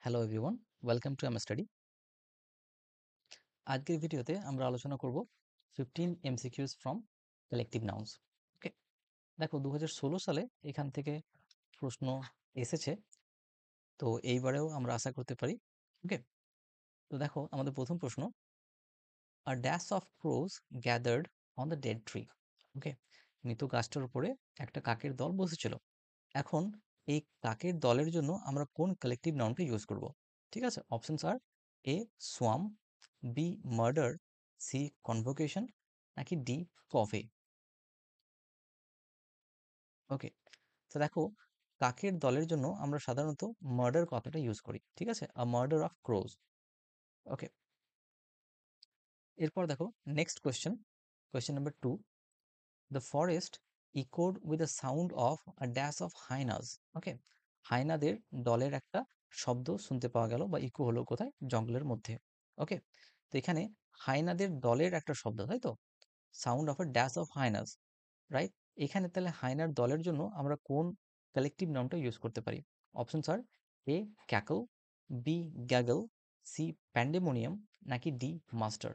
Hello everyone, welcome to study. আজকের ভিডিওতে আমরা আলোচনা করব 15 এমসিকিউজ ফ্রম কালেকটিভ নাউন্স। ওকে, দেখো 2016 সালে এখান থেকে প্রশ্ন এসেছে, তো এইবারেও আমরা আশা করতে পারি। ওকে, তো দেখো আমাদের প্রথম প্রশ্ন, a dash of crows gathered on the dead tree. Okay, মৃত গাছটার উপরে একটা কাকের দল বসেছিল। এখন এই কাকের দলের জন্য আমরা কোন কালেকটিভ নাউনটা ইউজ করব? ঠিক আছে, options are A swarm, B murder, C convocation, নাকি ডি কভে। ওকে, তো দেখো কাকের দলের জন্য আমরা সাধারণত মার্ডার কথাটা ইউজ করি। ঠিক আছে, আ মার্ডার অফ ক্রোজ। ওকে, এরপর দেখো next question, question number 2, the forest echoed with the sound of a dash of hyenas. Okay, হাইনাদের দলের একটা শব্দ শুনতে পাওয়া গেল বা ইকো হলো কোথায়? জঙ্গলের মধ্যে। ওকে, তো এখানে হাইনাদের দলের একটা শব্দ, তাই তো, sound of a dash of হাইনাস, right? এখানে তাহলে হাইনার দলের জন্য আমরা কোন কালেকটিভ নাউনটা ইউজ করতে পারি? Options are A cackle, B gaggle, C pandemonium, নাকি D muster.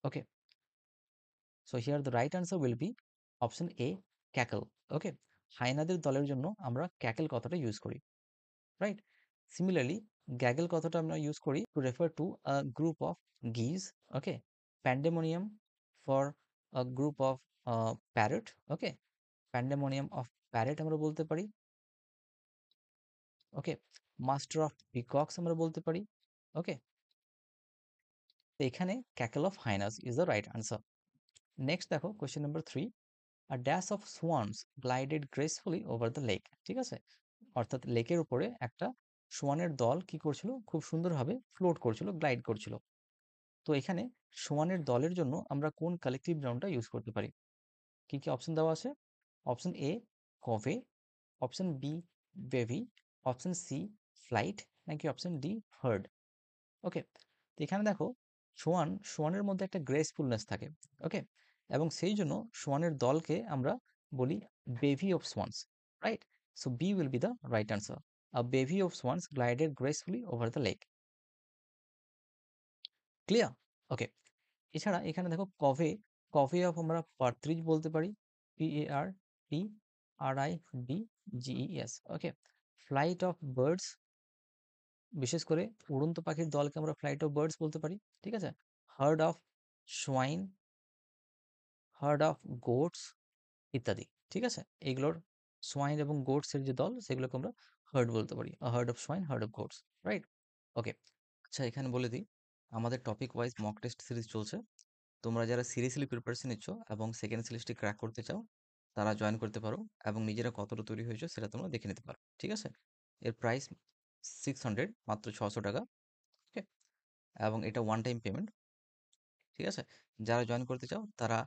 Okay, so here the right answer will be option A cackle. Okay, হাইনাদের দলের জন্য আমরা ক্যাকল কথাটা ইউজ করি, রাইট? সিমিলারলি গ্যাগল কথাটা আমরা ইউজ করি to refer to a group of geese. Okay, pandemonium for a group of parrot. Okay, pandemonium of parrot আমরা বলতে পারি। ওকে, মাস্টার অফ পিকক্স আমরা বলতে পারি। ওকে, তো এখানে cackle of hyenas is the right answer. Next দেখো question number 3, a dash of swans glided gracefully over the lake. ঠিক আছে, অর্থাৎ লেকের উপরে একটা সোয়ানের দল কি করছিল? খুব সুন্দরভাবে ফ্লোট করছিল, গ্লাইড করছিল। তো এখানে সোয়ানের দলের জন্য আমরা কোন কালেকটিভ নাউনটা ইউজ করতে পারি? কি কি অপশন দেওয়া আছে? Option A covey, option B bevy, option C flight, নাকি অপশন ডি হার্ড। ওকে, তো এখানে দেখো সোয়ানের মধ্যে একটা গ্রেসফুলনেস থাকে। ওকে, এবং সেই জন্য সোয়ানের দলকে আমরা বলি bevy of swans, right? So B will be the right answer, a bevy of swans glided gracefully over the lake. Clear? Okay, এছাড়া এখানে দেখো কভে, কভে অফ আমরা পার্ট্রিজ বলতে পারি, PARTRIDGES। Okay, flight of birds, বিশেষ করে উড়ন্ত পাখির দলকে আমরা ফ্লাইট অফ বার্ডস বলতে পারি। ঠিক আছে, hard of swine, herd of goat's ইত্যাদি। ঠিক আছে, এইগুলোর সোয়াইন এবং গোটসের যে দল সেগুলোকে আমরা হার্ড বলতে পারি, herd of swine, herd of goats, right? Okay, আচ্ছা এখানে বলে দিই, আমাদের topic wise mock test series চলছে। তোমরা যারা সিরিয়াসলি প্রিপারেশন নিচ্ছ এবং সেকেন্ড সিরিজটি ক্র্যাক করতে চাও, তারা জয়েন করতে পারো এবং নিজেরা কতটা তৈরি হয়েছে সেটা তোমরা দেখে নিতে পারো। ঠিক আছে, এর প্রাইস 600, মাত্র 600 টাকা। ওকে, এবং এটা ওয়ান টাইম পেমেন্ট। ঠিক আছে, যারা জয়েন করতে চাও তারা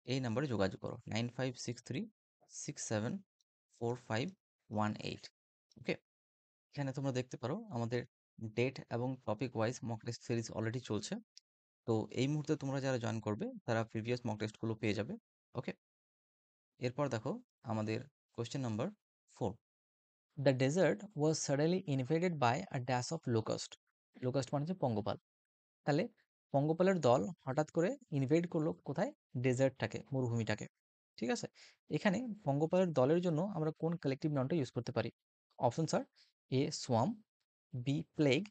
এই নাম্বারে যোগাযোগ করো, 9563674518। ওকে, এখানে তোমরা দেখতে পারো আমাদের ডেট এবং topic wise mock test series already চলছে। তো এই মুহূর্তে তোমরা যারা জয়েন করবে তারা প্রিভিয়াস মক টেস্টগুলো পেয়ে যাবে। ওকে, এরপর দেখো আমাদের question number 4, the desert was suddenly invaded by a dash of locust. Locust মানে হচ্ছে পঙ্গপাল। তাহলে পঙ্গপালের দল হঠাৎ করে ইনভেড করলো কোথায়? ডেজার্টটাকে, মরুভূমিটাকে। ঠিক আছে, এখানে পঙ্গপালের দলের জন্য আমরা কোন কালেকটিভ নাউনটা ইউজ করতে পারি? Option sir, A swarm, B plague,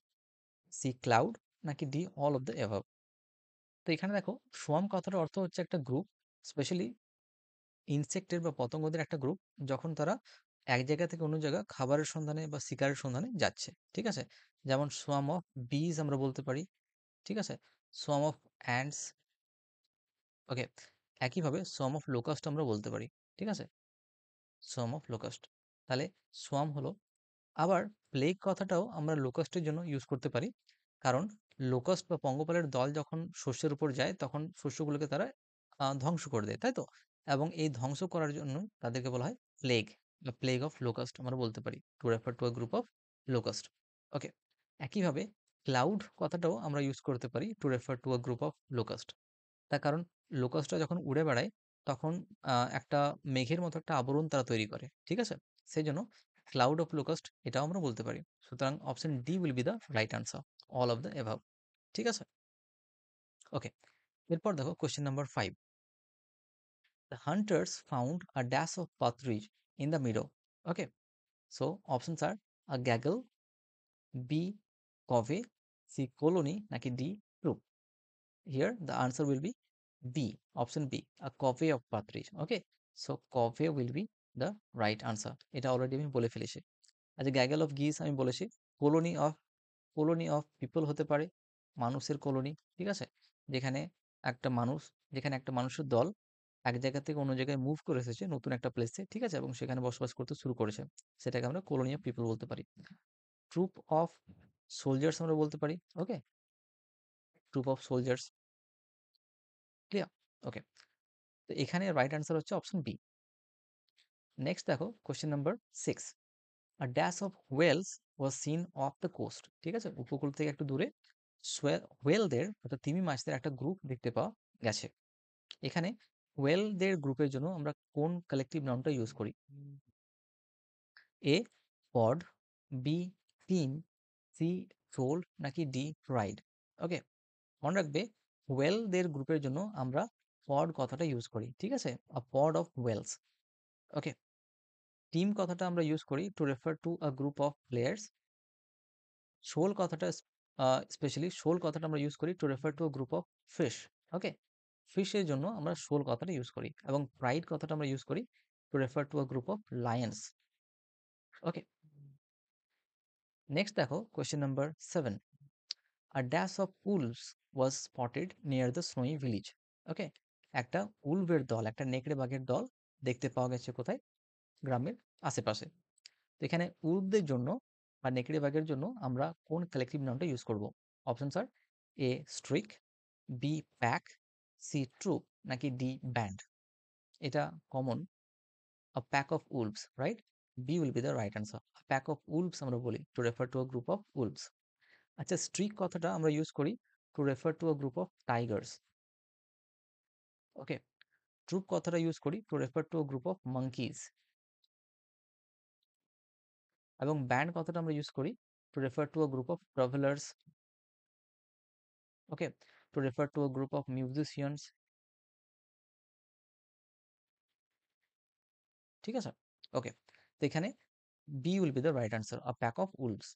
C cloud, নাকি D all of the above. তো এখানে দেখো সোয়াম কথাটার অর্থ হচ্ছে একটা গ্রুপ, স্পেশালি ইনসেক্টের বা পতঙ্গদের একটা গ্রুপ, যখন তারা এক জায়গা থেকে অন্য জায়গা খাবারের সন্ধানে বা শিকারের সন্ধানে যাচ্ছে। ঠিক আছে, যেমন সোয়াম অফ বিজ আমরা বলতে পারি। ঠিক আছে, সোয়াম অফ অ্যান্ডস। ওকে, একইভাবে সোয়াম অফ লোকাস্ট আমরা বলতে পারি। ঠিক আছে, সোয়াম অফ লোকাস্ট, তাহলে সোয়াম হলো। আবার প্লেগ কথাটাও আমরা লোকাস্টের জন্য ইউজ করতে পারি, কারণ লোকাস্ট বা পঙ্গপালের দল যখন শস্যের উপর যায় তখন শস্যগুলোকে তারা ধ্বংস করে দেয়, তাই তো? এবং এই ধ্বংস করার জন্য তাদেরকে বলা হয় প্লেগ বা প্লেগ অফ লোকাস্ট আমরা বলতে পারি, to refer to a group of locust. Okay, একইভাবে ক্লাউড কথাটাও আমরা ইউজ করতে পারি to refer to a group of locust. তার কারণ লোকাসটা যখন উড়ে বেড়ায় তখন একটা মেঘের মতো একটা আবরণ তারা তৈরি করে। ঠিক আছে, সেই জন্য ক্লাউড অফ লোকাস্ট, এটাও আমরা বলতে পারি। সুতরাং option D will be the right answer, all of the above. ঠিক আছে, ওকে। এরপর দেখো question number 5। The hunters found a dash of partridge in the meadow. Okay, so options are A gaggle, B covey, C colony, নাকি D troop. Here the answer will be B, option B, a covey of partridge. Okay, so covey will be the right answer. এটা already আমি বলে ফেলেছি। আচ্ছা, গ্যাগল of geese আমি বলেছি। Colony of people হতে পারে, মানুষের কলোনি। ঠিক আছে, যেখানে একটা মানুষ, যেখানে একটা মানুষের দল এক জায়গা থেকে অন্য জায়গায় মুভ করে এসেছে নতুন একটা প্লেসে, ঠিক আছে, এবং সেখানে বসবাস করতে শুরু করেছে, সেটাকে আমরা কলোনি অফ পিপল বলতে পারি। ট্রুপ অফ সোলজার্স আমরা বলতে পারি। Okay, troop of soldiers. Clear? Okay, তো এখানে রাইট অ্যান্সার হচ্ছে অপশন বি। নেক্সট দেখো question number 6। A dash of whales was seen of the coast. ঠিক আছে, উপকূল থেকে একটু দূরে ওয়েলদের অর্থাৎ তিমি মাছদের একটা গ্রুপ দেখতে পাওয়া গেছে। এখানে ওয়েলদের গ্রুপের জন্য আমরা কোন কালেকটিভ নাউনটা ইউজ করি? এ পড, বি টিম, সি শোল, নাকি ডি রাইড। ওকে, মনে রাখবে ওয়েলদের গ্রুপের জন্য আমরা পড কথাটা ইউজ করি। ঠিক আছে, a pod of whales. Okay, team কথাটা আমরা ইউজ করি to refer to a group of players. Shoal কথাটা স্পেশালি শোল কথাটা আমরা ইউজ করি to refer to a group of fish. Okay, ফিশের জন্য আমরা শোল কথাটা ইউজ করি, এবং প্রাইড কথাটা আমরা ইউজ করি to refer to a group of lions. Okay, next দেখো question number 7। A dash of wolves was spotted near the snowy village. Okay, একটা উলভের দল, একটা নেকড়ে বাঘের দল দেখতে পাওয়া গেছে কোথায়? গ্রামের আশেপাশে। তো এখানে উলফদের জন্য বা নেকড়ে বাঘের জন্য আমরা কোন কালেকটিভ নাউনটা ইউজ করব? Options are A streak, B pack, C troop, নাকি ডি ব্যান্ড। এটা common, a pack of wolves, right? B will be the right answer. Pack of wolves আমরা বলি to refer to a group of wolves. আচ্ছা, streak কথাটা আমরা use করি to refer to a group of tigers. Okay, troop কথাটা use করি to refer to a group of monkeys, এবং band কথাটা আমরা ইউজ করি to refer to a group of travellers. Okay, to refer to a group of musicians. ঠিক আছে, okay, তো এখানে B will be the right answer, a pack of wolves.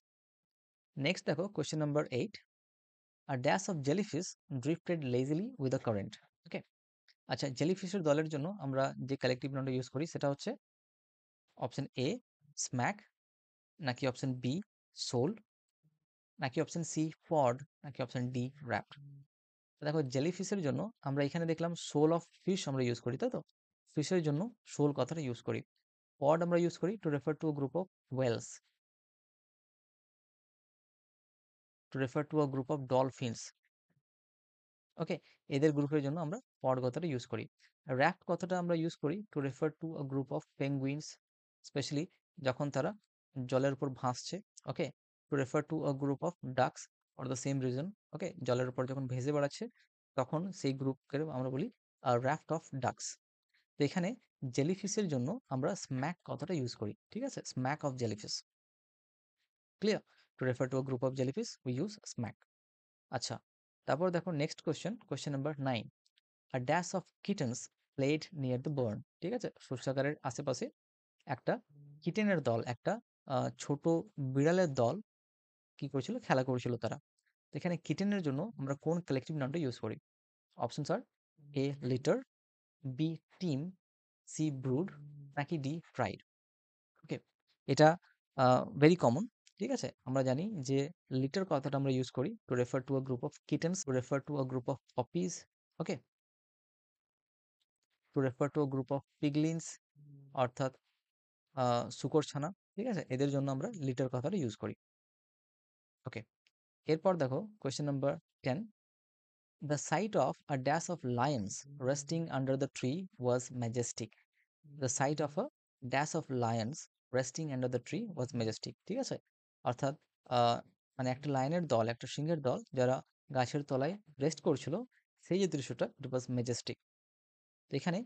Next দেখো question number 8। A dash of jellyfish drifted lazily with a current. Okay, আচ্ছা, জেলিফিশের দলের জন্য আমরা যে কালেকটিভ নাউনটা ইউজ করি সেটা হচ্ছে অপশন এ স্ম্যাক, নাকি অপশন বি সোল, নাকি অপশন সি পড, নাকি অপশন ডি র্যাপ্ট। দেখো জেলিফিশের জন্য আমরা এখানে দেখলাম সোল অফ ফিশ আমরা ইউজ করি, তাই তো? ফিশের জন্য সোল কথাটা ইউজ করি। পড আমরা ইউজ করি to refer to group of whales, to refer to a group of dolphins. Okay, এদের গ্রুপের জন্য আমরা পড কথাটা ইউজ করি। র্যাফট কথাটা আমরা ইউজ করি to refer to a group of penguins, specially যখন তারা জলের উপর ভাসছে। Okay, to refer to a group of ducks for the same reason. Okay, জলের উপর যখন ভেসে বেড়াচ্ছে তখন সেই গ্রুপকে আমরা বলি র্যাফট অফ ডাকস। তো এখানে জেলিফিশের জন্য আমরা স্ম্যাক কথাটা ইউজ করি। ঠিক আছে, smack of jellyfish. Clear? To refer to a group of jellyfish we use smack. আচ্ছা, তারপর দেখো next question, question number 9। A dash of kittens played near the barn. ঠিক আছে, শস্যাগারের আশেপাশে একটা কিটেনের দল, একটা ছোট বিড়ালের দল কি করেছিল? খেলা করেছিল তারা। তো এখানে কিটেনের জন্য আমরা কোন কালেকটিভ নাউনটা ইউজ করি? Options are A litter, B team, C brood, নাকি ডি প্রাইড। ওকে, এটা ভেরি কমন। ঠিক আছে, আমরা জানি যে লিটার কথাটা আমরা ইউজ করি to refer to a group of kittens, to refer to a group of puppies. Okay, to refer to a group of piglets, অর্থাৎ শূকর ছানা। ঠিক আছে, এদের জন্য আমরা লিটার কথাটা ইউজ করি। ওকে, এরপর দেখো question number 10। The sight of a dash of lions resting under the tree was majestic. The sight of a dash of lions resting under the tree was majestic. ঠিক আছে, অর্থাৎ মানে একটা লায়নের দল, একটা সিংহের দল যারা গাছের তলায় রেস্ট করছিল, সেই যে দৃশ্যটা, ইট ওয়াজ ম্যাজেস্টিক। তো এখানে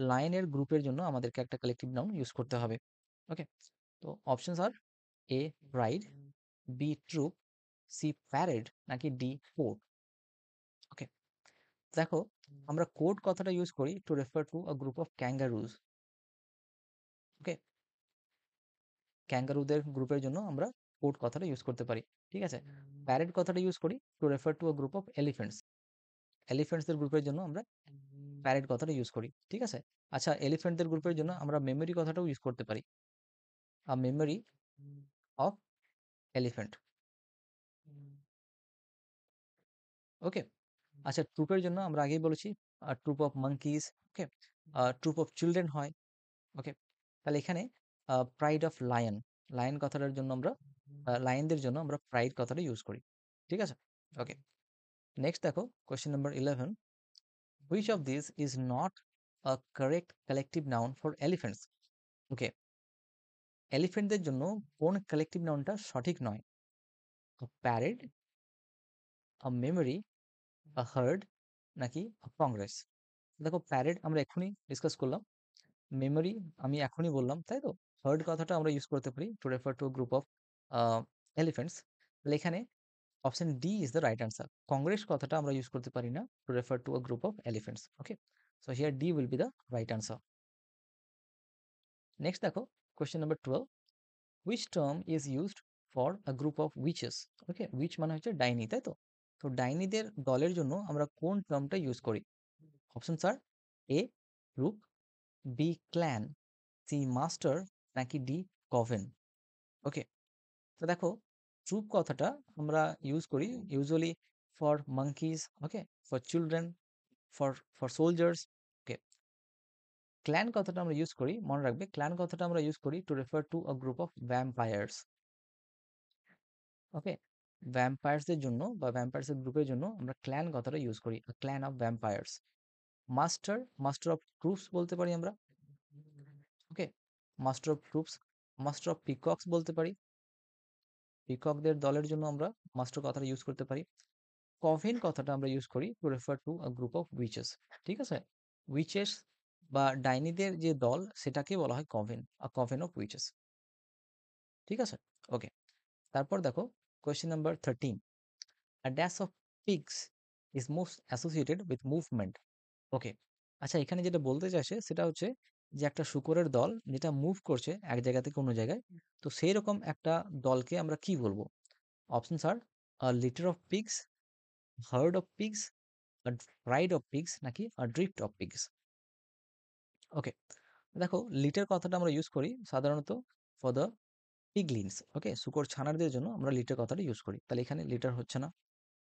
লায়নের গ্রুপের জন্য আমাদেরকে একটা কালেকটিভ নাউন ইউজ করতে হবে। ওকে, তো options are A pride, B troop, C parade, নাকি ডি কোড। ওকে, দেখো আমরা কোড কথাটা ইউজ করি to refer to a group of kangaroos. Okay, ক্যাঙ্গারুদের গ্রুপের জন্য আমরা কোড কথাটা ইউজ করতে পারি। ঠিক আছে, প্যারেড কথাটা ইউজ করি to refer to a group of elephants. এলিফেন্টসদের গ্রুপের জন্য আমরা প্যারেড কথাটা ইউজ করি। ঠিক আছে, আচ্ছা এলিফেন্টদের গ্রুপের জন্য আমরা মেমোরি কথাটাও ইউজ করতে পারি, a memory of elephant. Okay, আচ্ছা ট্রুপের জন্য আমরা আগেই বলেছি troop of monkeys. Okay, troop of children হয়। ওকে, তাহলে এখানে প্রাইড অফ লায়ন, লায়ন কথাটার জন্য আমরা লায়নদের জন্য আমরা প্রাইড কথাটা ইউজ করি। ঠিক আছে, ওকে। নেক্সট দেখো question number 11, which of this is not a correct collective noun for elephants. Okay, এলিফেন্টদের জন্য কোন কালেকটিভ নাউনটা সঠিক নয়? Parade, a memory, a herd, নাকি কংগ্রেস। দেখো প্যারেড আমরা এক্ষুনি ডিসকাস করলাম, মেমোরি আমি এখনই বললাম, তাই তো? হার্ড কথাটা আমরা ইউজ করতে পারি to refer to group of elephants. তাহলে এখানে option D is the right answer. Congress কথাটা আমরা ইউজ করতে পারি না to refer to a group of elephants. Okay, so here D will be the right answer. Next দেখো question number 12, which term is used for a group of witches. Okay, witch মানে হচ্ছে ডাইনি, তাই তো? তো ডাইনিদের দলের জন্য আমরা কোন টার্মটা ইউজ করি? Option sir, A rook, B clan, C master, নাকি ডি কভেন। ওকে, তো দেখো ট্রুপ কথাটা আমরা ইউজ করি usually for monkeys, okay, for children, for for soldiers. Okay, clan কথাটা আমরা ইউজ করি, মনে রাখবে ক্ল্যান কথাটা আমরা ইউজ করি to refer to a group of vampires. Okay, ভ্যাম্পায়ার্সদের জন্য বা ভ্যাম্পায়ার্সের গ্রুপের জন্য আমরা ক্ল্যান কথাটা ইউজ করি, clan of vampires. Master, master of troops বলতে পারি আমরা। Okay, master of troops, master of peacocks বলতে পারি, পিককদের দলের জন্য আমরা মাস্টার কথাটা ইউজ করতে পারি। কভেন কথাটা আমরা ইউজ করি to refer to a group of witches. ঠিক আছে, উইচেস বা ডাইনিদের যে দল সেটাকে বলা হয় কভেন, আ কভেন অফ উইচেস। ঠিক আছে, ওকে। তারপর দেখো question number 13, a dash of pigs is most associated with movement. Okay, আচ্ছা এখানে যেটা বলতে চাইছে সেটা হচ্ছে যে একটা শূকরের দল যেটা মুভ করছে এক জায়গা থেকে অন্য জায়গায়, তো সেই রকম একটা দলকে আমরা কি বলবো? Options are litter of pigs, herd of pigs, a ride of pigs, নাকি a drift of pigs. Okay, দেখো লিটার কথাটা আমরা ইউজ করি সাধারণত ফর দ্য পিগলিনস। ওকে, শূকর ছানাদের জন্য আমরা লিটার কথাটা ইউজ করি, তাহলে এখানে লিটার হচ্ছে না।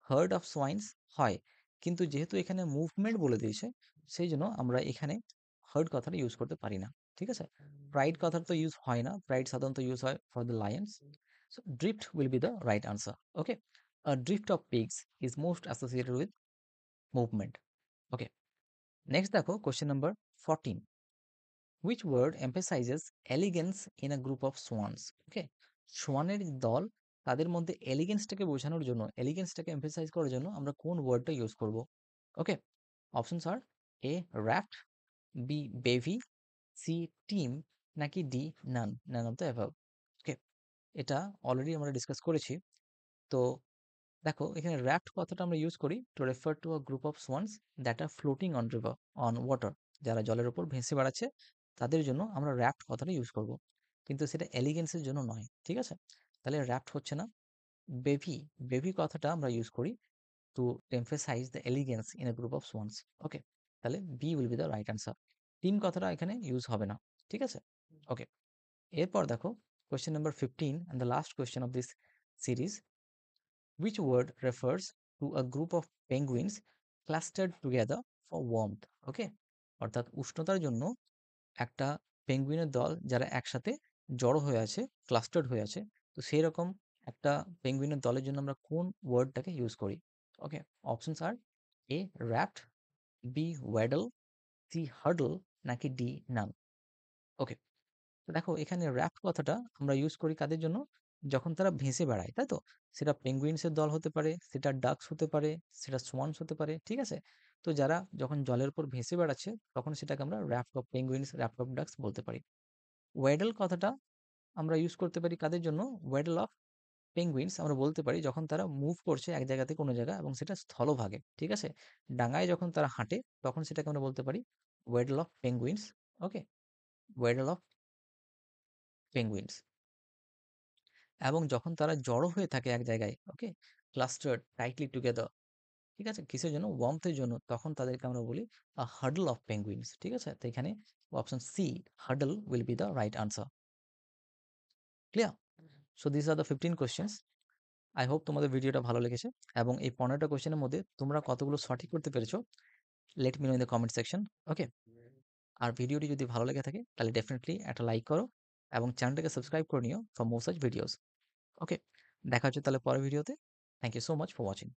হার্ড অফ সোয়াইনস হয়, কিন্তু যেহেতু এখানে মুভমেন্ট বলে দিয়েছে সেই জন্য আমরা এখানে হার্ড কথাটা ইউজ করতে পারি না। ঠিক আছে, প্রাইড কথাটা তো ইউজ হয় না, প্রাইড সাধারণত ইউজ হয় for the lions. So drift will be the right answer. Okay, drift of pigs is most associated with movement. Okay, next দেখো question number 14, which word emphasizes elegance in a group of swans. Okay, সোয়ানের দল তাদের মধ্যে এলিগেন্সটাকে বোঝানোর জন্য, এলিগেন্সটাকে emphasise করার জন্য আমরা কোন ওয়ার্ডটা ইউজ করব? Okay, options are A raft, B bevy, C team, নাকি D none, none of the above. Okay, এটা অলরেডি আমরা ডিসকাস করেছি। তো দেখো এখানে র্যাফট কথাটা আমরা ইউজ করি to refer to a group of swans that are floating on river, on water, যারা জলের উপর ভেসে বেড়াচ্ছে তাদের জন্য আমরা র্যাফট কথাটা ইউজ করব, কিন্তু সেটা এলিগেন্সের জন্য নয়। ঠিক আছে, তাহলে র্যাফট হচ্ছে না। বেভি, বেভি কথাটা আমরা ইউজ করি to emphasize the elegance in a group of swans. Okay, তাহলে B will be the right answer. Team কথাটা এখানে ইউজ হবে না। ঠিক আছে, ওকে। এরপর দেখো question number 15 and the last question of this series, which word refers to a group of penguins clustered together for warmth. ওকে, অর্থাৎ উষ্ণতার জন্য একটা পেঙ্গুইনের দল যারা একসাথে জড়ো হয়ে আছে, ক্লাস্টার্ড হয়ে আছে, তো সেই রকম একটা পেঙ্গুইনের দলের জন্য আমরা কোন ওয়ার্ডটাকে ইউজ করি? ওকে, options are A rapt, B ওয়াডল, C hurdle, নাকি ডি নান। ওকে, তো দেখো এখানে র্যাপ্ট কথাটা আমরা ইউজ করি কাদের জন্য? যখন তারা ভেসে বেড়ায়, তাই তো? সেটা পেঙ্গুইনসের দল হতে পারে, সেটা ডাকস হতে পারে, সেটা সোয়ানস হতে পারে। ঠিক আছে, তো যারা যখন জলের উপর ভেসে বেড়াচ্ছে তখন সেটাকে আমরা rapt of penguins, rapt of ducks বলতে পারি। ওয়েডল কথাটা আমরা ইউজ করতে পারি কাদের জন্য? ওয়েডল অফ পেঙ্গুইনস আমরা বলতে পারি যখন তারা মুভ করছে এক জায়গা থেকে কোনো জায়গা এবং সেটা স্থলভাগে, ঠিক আছে? ডাঙায় যখন তারা হাঁটে তখন সেটাকে আমরা বলতে পারি waddle of penguins, okay? Waddle of penguins. এবং যখন তারা জড়ো হয়ে থাকে এক জায়গায়, ওকে? ক্লাস্টার্ড টাইটলি টুগেদার, ঠিক আছে? কিসের জন্য? ওয়ার্মথ এর জন্য। তখন তাদেরকে আমরা বলি হার্ডল অফ পেঙ্গুইনস, ঠিক আছে? তো এখানে option C, hurdle will be the right answer. Clear? So this are the 15 questions. I hope তোমাদের ভিডিওটা ভালো লেগেছে এবং এই 15টা কোয়েশ্চেনের মধ্যে তোমরা কতগুলো সঠিক করতে পেরেছো let me know in the comment section, okay? আর ভিডিওটি যদি ভালো লেগে থাকে তাহলে ডেফিনেটলি একটা লাইক করো এবং চ্যানেলটাকে সাবস্ক্রাইব করে নিও for more such videos, okay? দেখা হচ্ছে তাহলে পরের ভিডিওতে। Thank you so much for watching.